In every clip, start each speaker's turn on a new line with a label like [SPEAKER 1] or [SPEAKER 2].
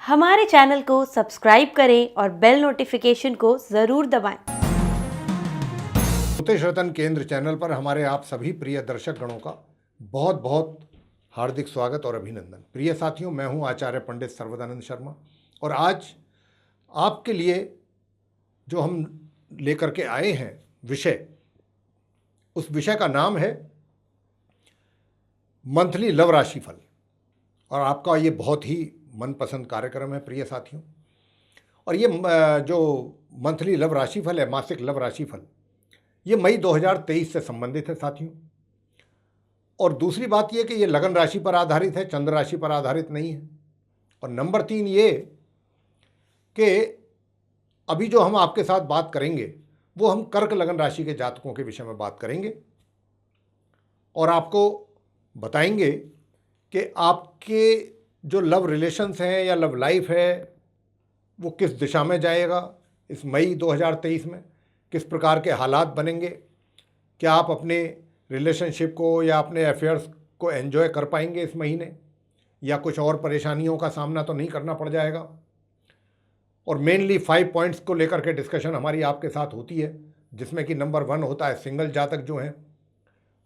[SPEAKER 1] हमारे चैनल को सब्सक्राइब करें और बेल नोटिफिकेशन को ज़रूर दबाएं।
[SPEAKER 2] ज्योतिष रतन केंद्र चैनल पर हमारे आप सभी प्रिय दर्शक गणों का बहुत बहुत हार्दिक स्वागत और अभिनंदन। प्रिय साथियों, मैं हूं आचार्य पंडित सर्वदानंद शर्मा और आज आपके लिए जो हम लेकर के आए हैं विषय, उस विषय का नाम है मंथली लव राशिफल। और आपका ये बहुत ही मनपसंद कार्यक्रम है प्रिय साथियों। और ये जो मंथली लव राशिफल है, मासिक लव राशिफल, ये मई 2023 से संबंधित है साथियों। और दूसरी बात ये कि ये लगन राशि पर आधारित है, चंद्र राशि पर आधारित नहीं है। और नंबर 3 ये कि अभी जो हम आपके साथ बात करेंगे वो हम कर्क लगन राशि के जातकों के विषय में बात करेंगे और आपको बताएंगे कि आपके जो लव रिलेशंस हैं या लव लाइफ है वो किस दिशा में जाएगा इस मई 2023 में, किस प्रकार के हालात बनेंगे, क्या आप अपने रिलेशनशिप को या अपने अफेयर्स को एंजॉय कर पाएंगे इस महीने, या कुछ और परेशानियों का सामना तो नहीं करना पड़ जाएगा। और मेनली 5 पॉइंट्स को लेकर के डिस्कशन हमारी आपके साथ होती है, जिसमें कि नंबर 1 होता है सिंगल जातक जो हैं,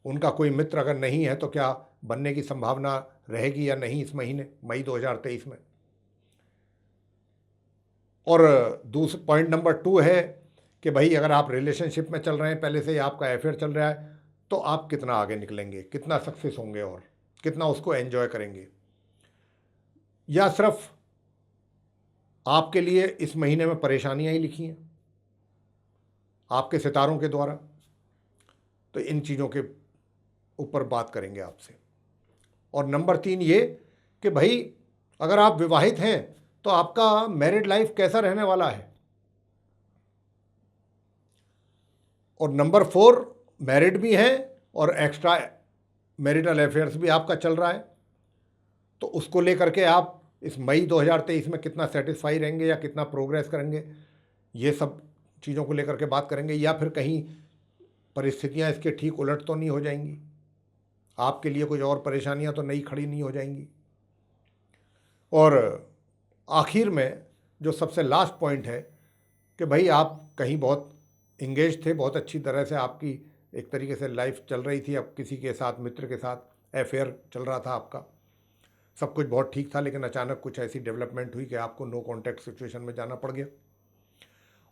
[SPEAKER 2] उनका कोई मित्र अगर नहीं है तो क्या बनने की संभावना रहेगी या नहीं इस महीने मई 2023 में। और दूसरा पॉइंट नंबर 2 है कि भाई अगर आप रिलेशनशिप में चल रहे हैं, पहले से ही आपका अफेयर चल रहा है, तो आप कितना आगे निकलेंगे, कितना सक्सेस होंगे और कितना उसको एंजॉय करेंगे, या सिर्फ आपके लिए इस महीने में परेशानियां ही लिखी हैं आपके सितारों के द्वारा। तो इन चीज़ों के ऊपर बात करेंगे आपसे। और नंबर 3 ये कि भाई अगर आप विवाहित हैं तो आपका मैरिड लाइफ कैसा रहने वाला है। और नंबर 4 मैरिड भी हैं और एक्स्ट्रा मैरिटल अफेयर्स भी आपका चल रहा है, तो उसको लेकर के आप इस मई 2023 में कितना सेटिस्फाई रहेंगे या कितना प्रोग्रेस करेंगे, ये सब चीज़ों को लेकर के बात करेंगे। या फिर कहीं परिस्थितियां इसके ठीक उलट तो नहीं हो जाएंगी, आपके लिए कुछ और परेशानियां तो नई खड़ी नहीं हो जाएंगी। और आखिर में जो सबसे लास्ट पॉइंट है कि भाई आप कहीं बहुत इंगेज थे, बहुत अच्छी तरह से आपकी एक तरीके से लाइफ चल रही थी, अब किसी के साथ, मित्र के साथ अफेयर चल रहा था आपका, सब कुछ बहुत ठीक था, लेकिन अचानक कुछ ऐसी डेवलपमेंट हुई कि आपको नो कॉन्टैक्ट सिचुएशन में जाना पड़ गया।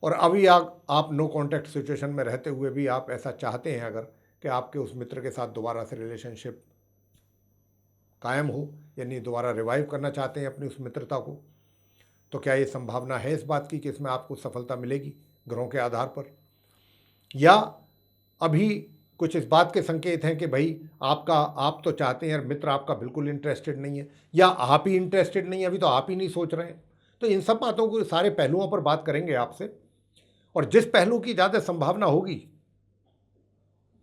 [SPEAKER 2] और अभी आप नो कॉन्टैक्ट सिचुएशन में रहते हुए भी आप ऐसा चाहते हैं अगर कि आपके उस मित्र के साथ दोबारा से रिलेशनशिप कायम हो, यानी दोबारा रिवाइव करना चाहते हैं अपनी उस मित्रता को, तो क्या ये संभावना है इस बात की कि इसमें आपको सफलता मिलेगी ग्रहों के आधार पर, या अभी कुछ इस बात के संकेत हैं कि भाई आप तो चाहते हैं और मित्र आपका बिल्कुल इंटरेस्टेड नहीं है, या आप ही इंटरेस्टेड नहीं है, अभी तो आप ही नहीं सोच रहे हैं। तो इन सब बातों को, सारे पहलुओं पर बात करेंगे आपसे, और जिस पहलू की ज़्यादा संभावना होगी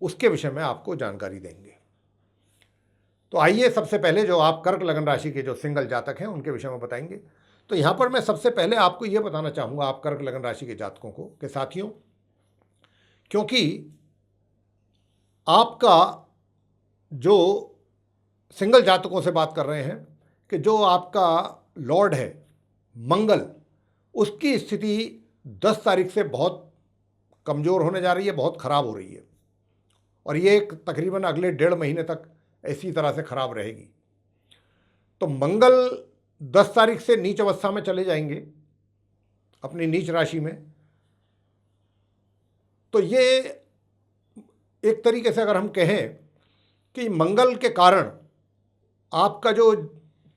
[SPEAKER 2] उसके विषय में आपको जानकारी देंगे। तो आइए सबसे पहले जो आप कर्क लगन राशि के जो सिंगल जातक हैं उनके विषय में बताएंगे। तो यहाँ पर मैं सबसे पहले आपको ये बताना चाहूँगा, आप कर्क लगन राशि के जातकों को, कि साथियों, क्योंकि आपका जो सिंगल जातकों से बात कर रहे हैं कि जो आपका लॉर्ड है मंगल, उसकी स्थिति 10 तारीख से बहुत कमज़ोर होने जा रही है, बहुत ख़राब हो रही है, और ये तकरीबन अगले 1.5 महीने तक इसी तरह से ख़राब रहेगी। तो मंगल 10 तारीख से नीच अवस्था में चले जाएंगे अपनी नीच राशि में। तो ये एक तरीके से अगर हम कहें कि मंगल के कारण आपका जो,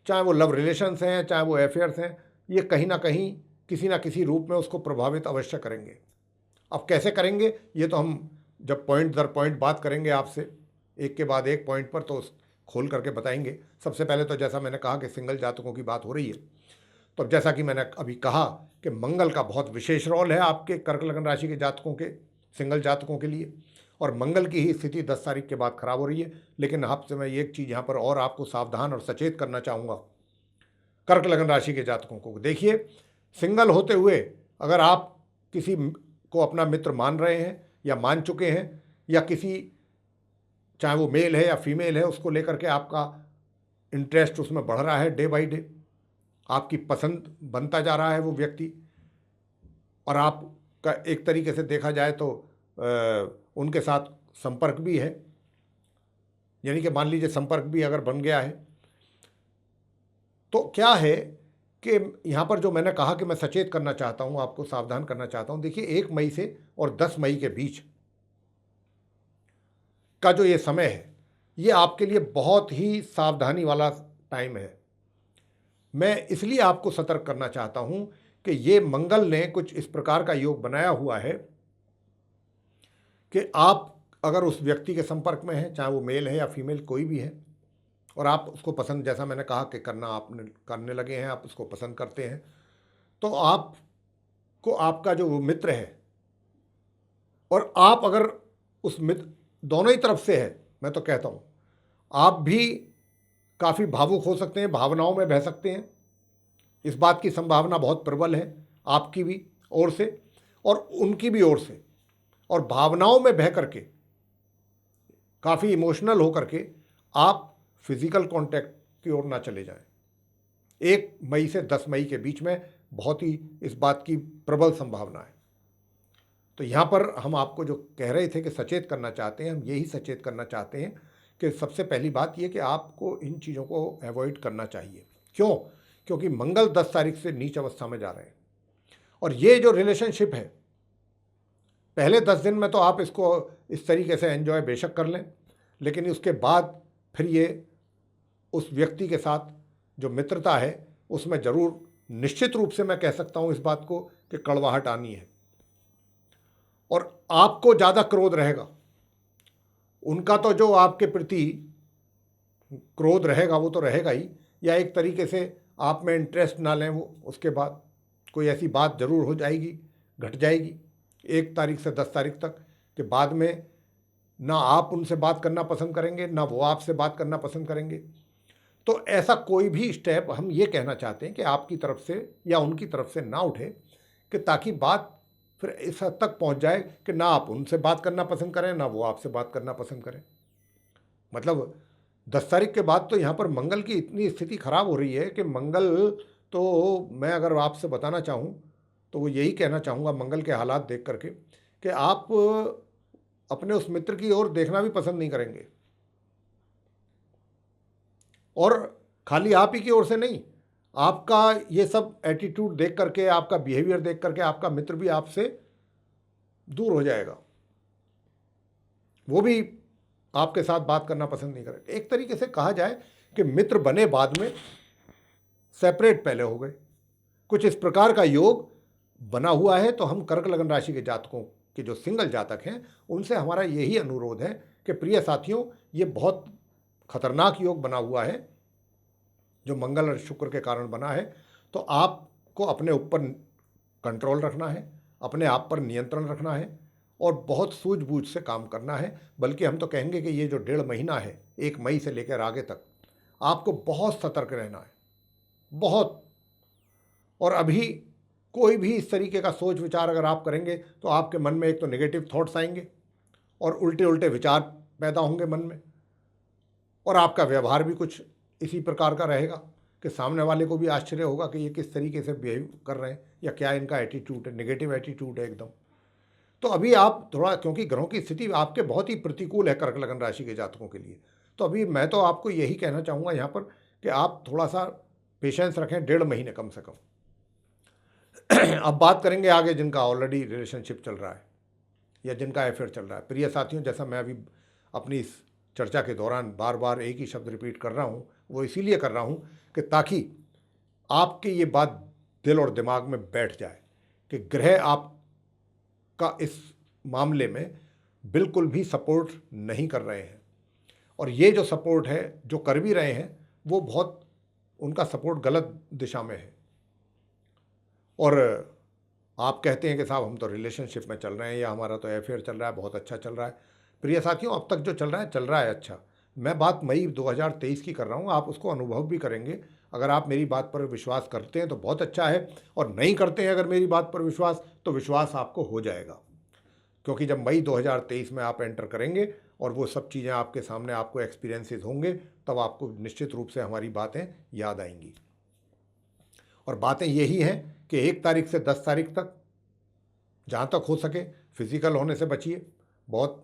[SPEAKER 2] चाहे वो लव रिलेशंस हैं, चाहे वो अफेयर्स हैं, ये कहीं ना कहीं किसी ना किसी रूप में उसको प्रभावित अवश्य करेंगे। अब कैसे करेंगे ये तो हम जब पॉइंट दर पॉइंट बात करेंगे आपसे, एक के बाद एक पॉइंट पर, तो खोल करके बताएंगे। सबसे पहले तो जैसा मैंने कहा कि सिंगल जातकों की बात हो रही है, तो अब जैसा कि मैंने अभी कहा कि मंगल का बहुत विशेष रोल है आपके कर्क लगन राशि के जातकों के, सिंगल जातकों के लिए, और मंगल की ही स्थिति 10 तारीख के बाद खराब हो रही है। लेकिन आपसे मैं एक चीज़ यहाँ पर और आपको सावधान और सचेत करना चाहूँगा कर्क लगन राशि के जातकों को। देखिए, सिंगल होते हुए अगर आप किसी को अपना मित्र मान रहे हैं या मान चुके हैं, या किसी, चाहे वो मेल है या फीमेल है, उसको लेकर के आपका इंटरेस्ट उसमें बढ़ रहा है डे बाई डे, आपकी पसंद बनता जा रहा है वो व्यक्ति, और आपका एक तरीके से देखा जाए तो उनके साथ संपर्क भी है, यानी कि मान लीजिए संपर्क भी अगर बन गया है, तो क्या है कि यहाँ पर जो मैंने कहा कि मैं सचेत करना चाहता हूँ, आपको सावधान करना चाहता हूँ। देखिए 1 मई से और 10 मई के बीच का जो ये समय है, ये आपके लिए बहुत ही सावधानी वाला टाइम है। मैं इसलिए आपको सतर्क करना चाहता हूँ कि ये मंगल ने कुछ इस प्रकार का योग बनाया हुआ है कि आप अगर उस व्यक्ति के संपर्क में हैं, चाहे वो मेल है या फीमेल कोई भी है, और आप उसको पसंद, जैसा मैंने कहा कि करने लगे हैं, आप उसको पसंद करते हैं, तो आपको आपका जो वो मित्र है, और आप अगर उस मित्र, दोनों ही तरफ से है, मैं तो कहता हूँ आप भी काफ़ी भावुक हो सकते हैं, भावनाओं में बह सकते हैं। इस बात की संभावना बहुत प्रबल है, आपकी भी ओर से और उनकी भी ओर से, और भावनाओं में बह करके काफ़ी इमोशनल हो करके आप फिजिकल कांटेक्ट की ओर ना चले जाएं। 1 मई से 10 मई के बीच में बहुत ही इस बात की प्रबल संभावना है। तो यहाँ पर हम आपको जो कह रहे थे कि सचेत करना चाहते हैं, हम यही सचेत करना चाहते हैं कि सबसे पहली बात ये कि आपको इन चीज़ों को अवॉइड करना चाहिए। क्यों? क्योंकि मंगल 10 तारीख से नीच अवस्था में जा रहे हैं, और ये जो रिलेशनशिप है, पहले 10 दिन में तो आप इसको इस तरीके से एंजॉय बेशक कर लें, लेकिन उसके बाद फिर ये उस व्यक्ति के साथ जो मित्रता है उसमें ज़रूर निश्चित रूप से मैं कह सकता हूँ इस बात को कि कड़वाहट आनी है, और आपको ज़्यादा क्रोध रहेगा। उनका तो जो आपके प्रति क्रोध रहेगा वो तो रहेगा ही, या एक तरीके से आप में इंटरेस्ट ना लें वो, उसके बाद कोई ऐसी बात ज़रूर हो जाएगी, घट जाएगी 1 तारीख से 10 तारीख तक, कि बाद में ना आप उनसे बात करना पसंद करेंगे, ना वो आपसे बात करना पसंद करेंगे। तो ऐसा कोई भी स्टेप हम ये कहना चाहते हैं कि आपकी तरफ से या उनकी तरफ से ना उठे, कि ताकि बात फिर इस हद तक पहुंच जाए कि ना आप उनसे बात करना पसंद करें, ना वो आपसे बात करना पसंद करें। मतलब 10 तारीख के बाद तो यहाँ पर मंगल की इतनी स्थिति खराब हो रही है कि मंगल, तो मैं अगर आपसे बताना चाहूँ तो वो यही कहना चाहूँगा मंगल के हालात देख करके, कि आप अपने उस मित्र की ओर देखना भी पसंद नहीं करेंगे, और खाली आप ही की ओर से नहीं, आपका ये सब एटीट्यूड देख करके, आपका बिहेवियर देख करके आपका मित्र भी आपसे दूर हो जाएगा, वो भी आपके साथ बात करना पसंद नहीं करेगा। एक तरीके से कहा जाए कि मित्र बने बाद में, सेपरेट पहले हो गए। कुछ इस प्रकार का योग बना हुआ है। तो हम कर्क लगन राशि के जातकों के जो सिंगल जातक हैं, उनसे हमारा यही अनुरोध है कि प्रिय साथियों, ये बहुत खतरनाक योग बना हुआ है जो मंगल और शुक्र के कारण बना है। तो आपको अपने ऊपर कंट्रोल रखना है, अपने आप पर नियंत्रण रखना है, और बहुत सूझबूझ से काम करना है। बल्कि हम तो कहेंगे कि ये जो 1.5 महीना है, 1 मई से लेकर आगे तक, आपको बहुत सतर्क रहना है, बहुत। और अभी कोई भी इस तरीके का सोच विचार अगर आप करेंगे तो आपके मन में एक तो नेगेटिव थॉट्स आएंगे, और उल्टे उल्टे विचार पैदा होंगे मन में, और आपका व्यवहार भी कुछ इसी प्रकार का रहेगा कि सामने वाले को भी आश्चर्य होगा कि ये किस तरीके से बिहेव कर रहे हैं, या क्या इनका एटीट्यूड है, नेगेटिव एटीट्यूड है एकदम। तो अभी आप थोड़ा, क्योंकि ग्रहों की स्थिति आपके बहुत ही प्रतिकूल है कर्क लगन राशि के जातकों के लिए, तो अभी मैं तो आपको यही कहना चाहूँगा यहाँ पर कि आप थोड़ा सा पेशेंस रखें, 1.5 महीने कम से कम। अब बात करेंगे आगे जिनका ऑलरेडी रिलेशनशिप चल रहा है या जिनका अफेयर चल रहा है। प्रिय साथियों, जैसा मैं अभी अपनी इस चर्चा के दौरान बार बार एक ही शब्द रिपीट कर रहा हूँ, वो इसीलिए कर रहा हूँ कि ताकि आपकी ये बात दिल और दिमाग में बैठ जाए कि ग्रह आपका इस मामले में बिल्कुल भी सपोर्ट नहीं कर रहे हैं, और ये जो सपोर्ट है, जो कर भी रहे हैं, वो बहुत, उनका सपोर्ट गलत दिशा में है। और आप कहते हैं कि साहब हम तो रिलेशनशिप में चल रहे हैं, या हमारा तो अफेयर चल रहा है, बहुत अच्छा चल रहा है। प्रिय साथियों, अब तक जो चल रहा है अच्छा। मैं बात मई 2023 की कर रहा हूँ, आप उसको अनुभव भी करेंगे। अगर आप मेरी बात पर विश्वास करते हैं तो बहुत अच्छा है, और नहीं करते हैं अगर मेरी बात पर विश्वास, तो विश्वास आपको हो जाएगा। क्योंकि जब मई 2023 में आप एंटर करेंगे और वो सब चीज़ें आपके सामने, आपको एक्सपीरियंसेस होंगे, तब आपको निश्चित रूप से हमारी बातें याद आएंगी। और बातें यही हैं कि 1 तारीख से 10 तारीख तक जहाँ तक हो सके फिजिकल होने से बचिए। बहुत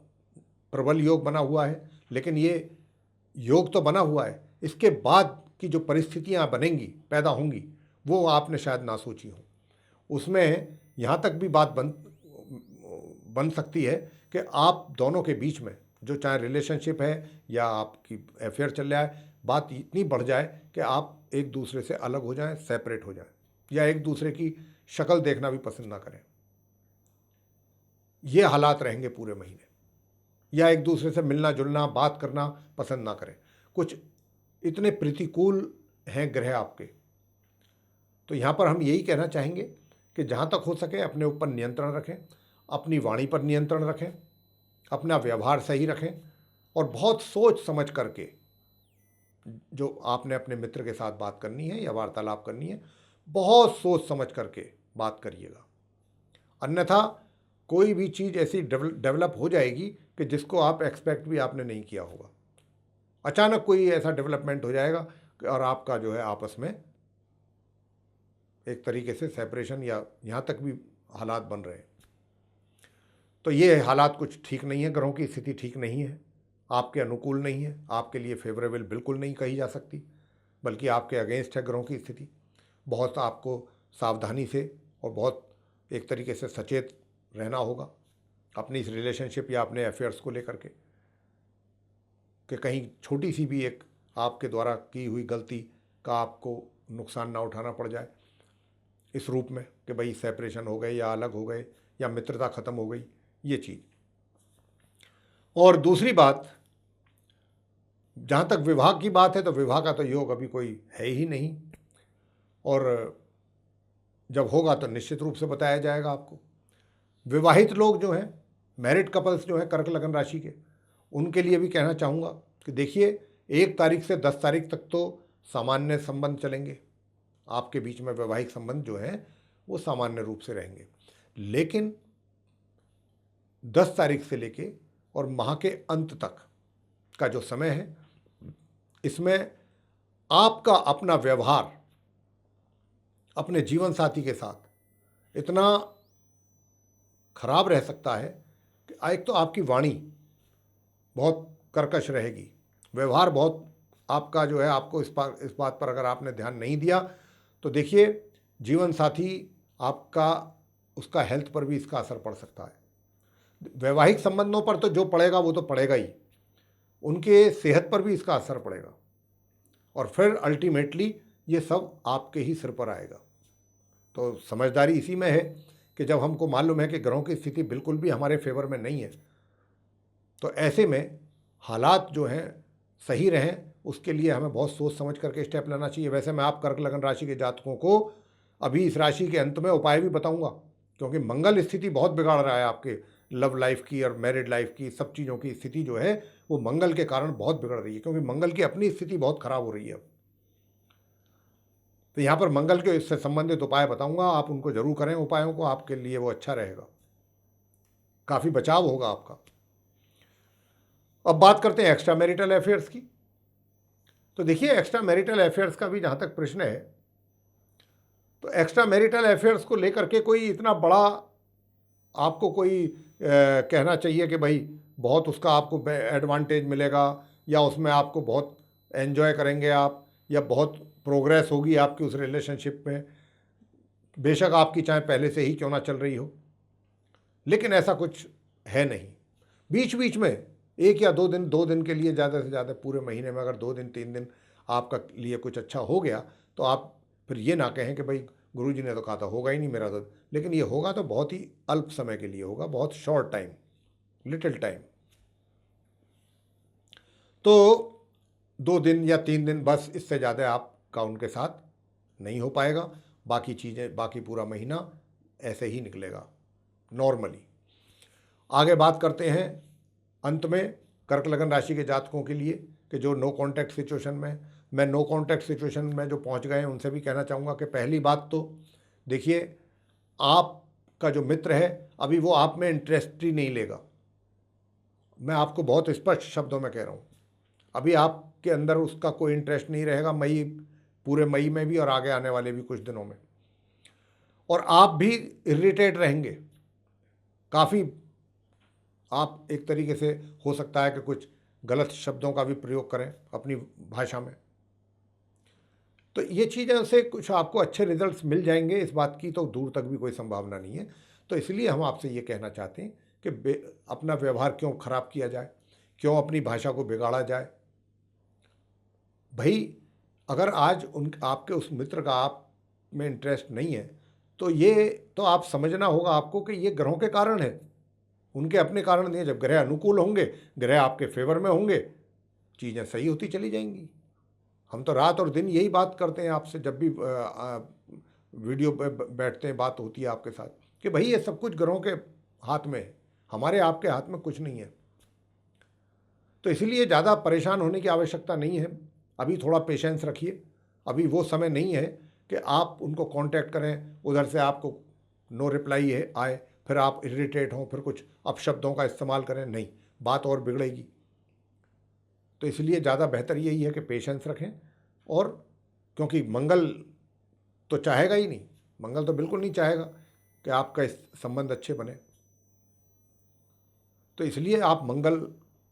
[SPEAKER 2] प्रबल योग बना हुआ है, लेकिन ये योग तो बना हुआ है, इसके बाद की जो परिस्थितियाँ बनेंगी, पैदा होंगी, वो आपने शायद ना सोची हो। उसमें यहाँ तक भी बात बन सकती है कि आप दोनों के बीच में जो चाहे रिलेशनशिप है या आपकी अफेयर चल रहा है, बात इतनी बढ़ जाए कि आप एक दूसरे से अलग हो जाएं, सेपरेट हो जाएं, या एक दूसरे की शक्ल देखना भी पसंद ना करें। ये हालात रहेंगे पूरे महीने, या एक दूसरे से मिलना जुलना बात करना पसंद ना करें। कुछ इतने प्रतिकूल हैं ग्रह आपके। तो यहाँ पर हम यही कहना चाहेंगे कि जहाँ तक हो सके अपने ऊपर नियंत्रण रखें, अपनी वाणी पर नियंत्रण रखें, अपना व्यवहार सही रखें, और बहुत सोच समझ करके जो आपने अपने मित्र के साथ बात करनी है या वार्तालाप करनी है, बहुत सोच समझ करके बात करिएगा। अन्यथा कोई भी चीज़ ऐसी डेवलप हो जाएगी कि जिसको आप एक्सपेक्ट भी आपने नहीं किया होगा। अचानक कोई ऐसा डेवलपमेंट हो जाएगा और आपका जो है आपस में एक तरीके से सेपरेशन या यहाँ तक भी हालात बन रहे हैं। तो ये हालात कुछ ठीक नहीं है, ग्रहों की स्थिति ठीक नहीं है, आपके अनुकूल नहीं है, आपके लिए फेवरेबल बिल्कुल नहीं कही जा सकती, बल्कि आपके अगेंस्ट है ग्रहों की स्थिति। बहुत आपको सावधानी से और बहुत एक तरीके से सचेत रहना होगा अपनी इस रिलेशनशिप या अपने अफेयर्स को लेकर के, कि कहीं छोटी सी भी एक आपके द्वारा की हुई गलती का आपको नुकसान ना उठाना पड़ जाए इस रूप में कि भाई सेपरेशन हो गए या अलग हो गए या मित्रता ख़त्म हो गई, ये चीज़। और दूसरी बात, जहाँ तक विवाह की बात है तो विवाह का तो योग अभी कोई है ही नहीं, और जब होगा तो निश्चित रूप से बताया जाएगा आपको। विवाहित लोग जो हैं, मैरिड कपल्स जो हैं कर्क लगन राशि के, उनके लिए भी कहना चाहूँगा कि देखिए 1 तारीख से 10 तारीख तक तो सामान्य संबंध चलेंगे, आपके बीच में वैवाहिक संबंध जो हैं वो सामान्य रूप से रहेंगे। लेकिन 10 तारीख से लेके और माह के अंत तक का जो समय है, इसमें आपका अपना व्यवहार अपने जीवन साथी के साथ इतना खराब रह सकता है कि एक तो आपकी वाणी बहुत कर्कश रहेगी, व्यवहार बहुत आपका जो है, आपको इस बात पर अगर आपने ध्यान नहीं दिया तो देखिए जीवन साथी आपका, उसका हेल्थ पर भी इसका असर पड़ सकता है। वैवाहिक संबंधों पर तो जो पड़ेगा वो तो पड़ेगा ही, उनके सेहत पर भी इसका असर पड़ेगा, और फिर अल्टीमेटली ये सब आपके ही सिर पर आएगा। तो समझदारी इसी में है कि जब हमको मालूम है कि ग्रहों की स्थिति बिल्कुल भी हमारे फेवर में नहीं है, तो ऐसे में हालात जो हैं सही रहें, उसके लिए हमें बहुत सोच समझ करके स्टेप लेना चाहिए। वैसे मैं आप कर्क लगन राशि के जातकों को अभी इस राशि के अंत में उपाय भी बताऊंगा, क्योंकि मंगल स्थिति बहुत बिगाड़ रहा है आपके लव लाइफ की और मैरिड लाइफ की, सब चीज़ों की स्थिति जो है वो मंगल के कारण बहुत बिगड़ रही है, क्योंकि मंगल की अपनी स्थिति बहुत खराब हो रही है। तो यहाँ पर मंगल के इससे संबंधित उपाय बताऊंगा, आप उनको जरूर करें उपायों को, आपके लिए वो अच्छा रहेगा, काफ़ी बचाव होगा आपका। अब बात करते हैं एक्स्ट्रा मैरिटल अफेयर्स की। तो देखिए एक्स्ट्रा मैरिटल अफेयर्स का भी जहाँ तक प्रश्न है, तो एक्स्ट्रा मैरिटल अफेयर्स को लेकर के कोई इतना बड़ा आपको कोई कहना चाहिए कि भाई बहुत उसका आपको एडवांटेज मिलेगा या उसमें आपको बहुत एंजॉय करेंगे आप, या बहुत प्रोग्रेस होगी आपकी उस रिलेशनशिप में, बेशक आपकी चाहे पहले से ही क्यों ना चल रही हो, लेकिन ऐसा कुछ है नहीं। बीच बीच में 1 या 2 दिन के लिए, ज़्यादा से ज़्यादा पूरे महीने में अगर 2 दिन 3 दिन आपका लिए कुछ अच्छा हो गया तो आप फिर ये ना कहें कि भाई गुरुजी ने तो कहा था होगा ही नहीं मेरा तो, लेकिन ये होगा तो बहुत ही अल्प समय के लिए होगा, बहुत शॉर्ट टाइम, लिटिल टाइम। तो 2 दिन या 3 दिन बस, इससे ज़्यादा आपका उनके साथ नहीं हो पाएगा। बाकी चीज़ें, बाकी पूरा महीना ऐसे ही निकलेगा नॉर्मली। आगे बात करते हैं अंत में कर्क लगन राशि के जातकों के लिए कि जो नो कॉन्टैक्ट सिचुएशन में, मैं नो कॉन्टैक्ट सिचुएशन में जो पहुंच गए हैं उनसे भी कहना चाहूँगा कि पहली बात तो देखिए, आपका जो मित्र है अभी वो आप में इंटरेस्ट ही नहीं लेगा। मैं आपको बहुत स्पष्ट शब्दों में कह रहा हूँ, अभी आपके अंदर उसका कोई इंटरेस्ट नहीं रहेगा। मई पूरे मई में भी और आगे आने वाले भी कुछ दिनों में। और आप भी इरिटेट रहेंगे काफ़ी। आप एक तरीके से हो सकता है कि कुछ गलत शब्दों का भी प्रयोग करें अपनी भाषा में। तो ये चीज़ें से कुछ आपको अच्छे रिजल्ट्स मिल जाएंगे, इस बात की तो दूर तक भी कोई संभावना नहीं है। तो इसलिए हम आपसे ये कहना चाहते हैं कि अपना व्यवहार क्यों खराब किया जाए, क्यों अपनी भाषा को बिगाड़ा जाए। भाई अगर आज आपके उस मित्र का आप में इंटरेस्ट नहीं है तो ये तो आप समझना होगा आपको कि ये ग्रहों के कारण है, उनके अपने कारण नहीं है। जब ग्रह अनुकूल होंगे, ग्रह आपके फेवर में होंगे, चीज़ें सही होती चली जाएंगी। हम तो रात और दिन यही बात करते हैं आपसे, जब भी वीडियो पे बैठते हैं, बात होती है आपके साथ कि भाई ये सब कुछ ग्रहों के हाथ में है, हमारे आपके हाथ में कुछ नहीं है। तो इसलिए ज़्यादा परेशान होने की आवश्यकता नहीं है। अभी थोड़ा पेशेंस रखिए, अभी वो समय नहीं है कि आप उनको कांटेक्ट करें, उधर से आपको नो रिप्लाई है आए, फिर आप इरिटेट हों, फिर कुछ अपशब्दों का इस्तेमाल करें। नहीं, बात और बिगड़ेगी। तो इसलिए ज़्यादा बेहतर यही है कि पेशेंस रखें। और क्योंकि मंगल तो चाहेगा ही नहीं, मंगल तो बिल्कुल नहीं चाहेगा कि आपका इस संबंध अच्छे बने। तो इसलिए आप मंगल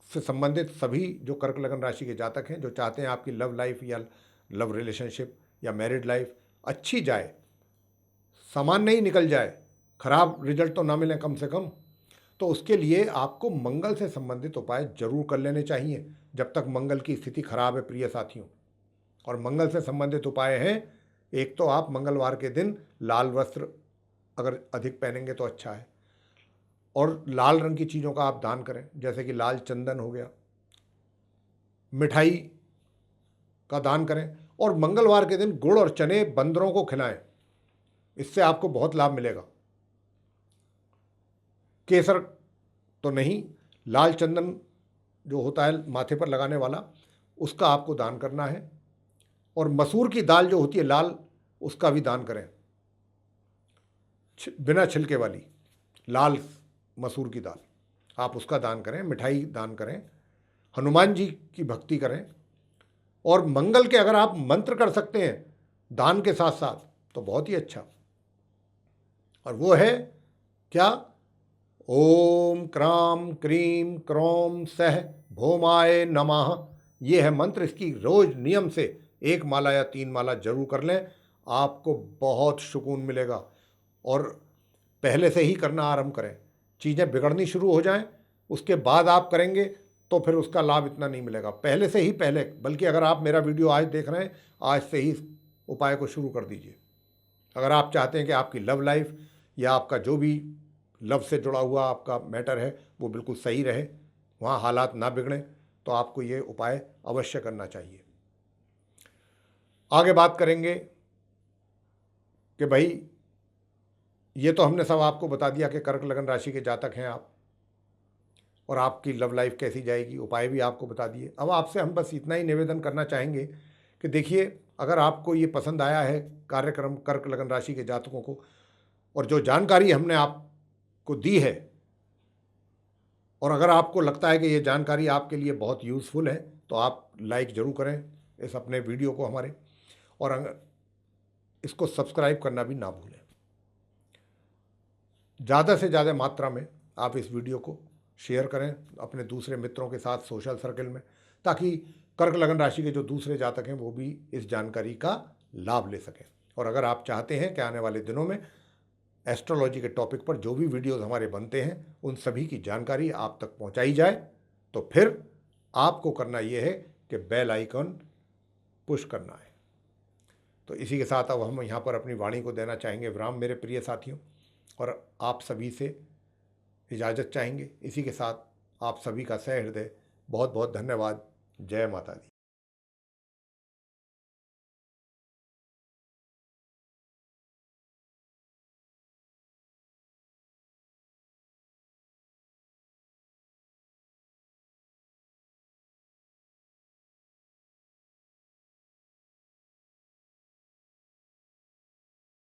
[SPEAKER 2] से संबंधित सभी जो कर्क लगन राशि के जातक हैं, जो चाहते हैं आपकी लव लाइफ या लव रिलेशनशिप या मैरिड लाइफ अच्छी जाए, सामान्य ही निकल जाए, खराब रिजल्ट तो ना मिले कम से कम, तो उसके लिए आपको मंगल से संबंधित उपाय जरूर कर लेने चाहिए जब तक मंगल की स्थिति खराब है प्रिय साथियों। और मंगल से संबंधित उपाय हैं, एक तो आप मंगलवार के दिन लाल वस्त्र अगर अधिक पहनेंगे तो अच्छा है, और लाल रंग की चीज़ों का आप दान करें, जैसे कि लाल चंदन हो गया, मिठाई का दान करें। और मंगलवार के दिन गुड़ और चने बंदरों को खिलाएं, इससे आपको बहुत लाभ मिलेगा। केसर तो नहीं, लाल चंदन जो होता है माथे पर लगाने वाला, उसका आपको दान करना है। और मसूर की दाल जो होती है लाल, उसका भी दान करें, बिना छिलके वाली लाल मसूर की दाल, आप उसका दान करें। मिठाई दान करें, हनुमान जी की भक्ति करें। और मंगल के अगर आप मंत्र कर सकते हैं दान के साथ साथ तो बहुत ही अच्छा। और वो है क्या? ओम क्राम क्रीम क्रोम सह भौमाय नमः। ये है मंत्र। इसकी रोज नियम से 1 माला या 3 माला जरूर कर लें, आपको बहुत सुकून मिलेगा। और पहले से ही करना आरंभ करें, चीज़ें बिगड़नी शुरू हो जाएं उसके बाद आप करेंगे तो फिर उसका लाभ इतना नहीं मिलेगा। पहले से ही पहले, बल्कि अगर आप मेरा वीडियो आज देख रहे हैं, आज से ही उपाय को शुरू कर दीजिए। अगर आप चाहते हैं कि आपकी लव लाइफ या आपका जो भी लव से जुड़ा हुआ आपका मैटर है वो बिल्कुल सही रहे, वहाँ हालात ना बिगड़ें, तो आपको ये उपाय अवश्य करना चाहिए। आगे बात करेंगे कि भाई ये तो हमने सब आपको बता दिया कि कर्क लगन राशि के जातक हैं आप, और आपकी लव लाइफ कैसी जाएगी, उपाय भी आपको बता दिए। अब आपसे हम बस इतना ही निवेदन करना चाहेंगे कि देखिए, अगर आपको ये पसंद आया है कार्यक्रम कर्क लगन राशि के जातकों को, और जो जानकारी हमने आपको दी है, और अगर आपको लगता है कि ये जानकारी आपके लिए बहुत यूज़फुल है, तो आप लाइक ज़रूर करें इस अपने वीडियो को हमारे, और इसको सब्सक्राइब करना भी ना भूलें। ज़्यादा से ज़्यादा मात्रा में आप इस वीडियो को शेयर करें अपने दूसरे मित्रों के साथ सोशल सर्कल में, ताकि कर्क लगन राशि के जो दूसरे जातक हैं वो भी इस जानकारी का लाभ ले सकें। और अगर आप चाहते हैं कि आने वाले दिनों में एस्ट्रोलॉजी के टॉपिक पर जो भी वीडियोस हमारे बनते हैं उन सभी की जानकारी आप तक पहुंचाई जाए, तो फिर आपको करना ये है कि बेल आइकन पुश करना है। तो इसी के साथ अब हम यहाँ पर अपनी वाणी को देना चाहेंगे विराम मेरे प्रिय साथियों, और आप सभी से इजाज़त चाहेंगे। इसी के साथ आप सभी का सहृदय बहुत बहुत धन्यवाद। जय माता दी।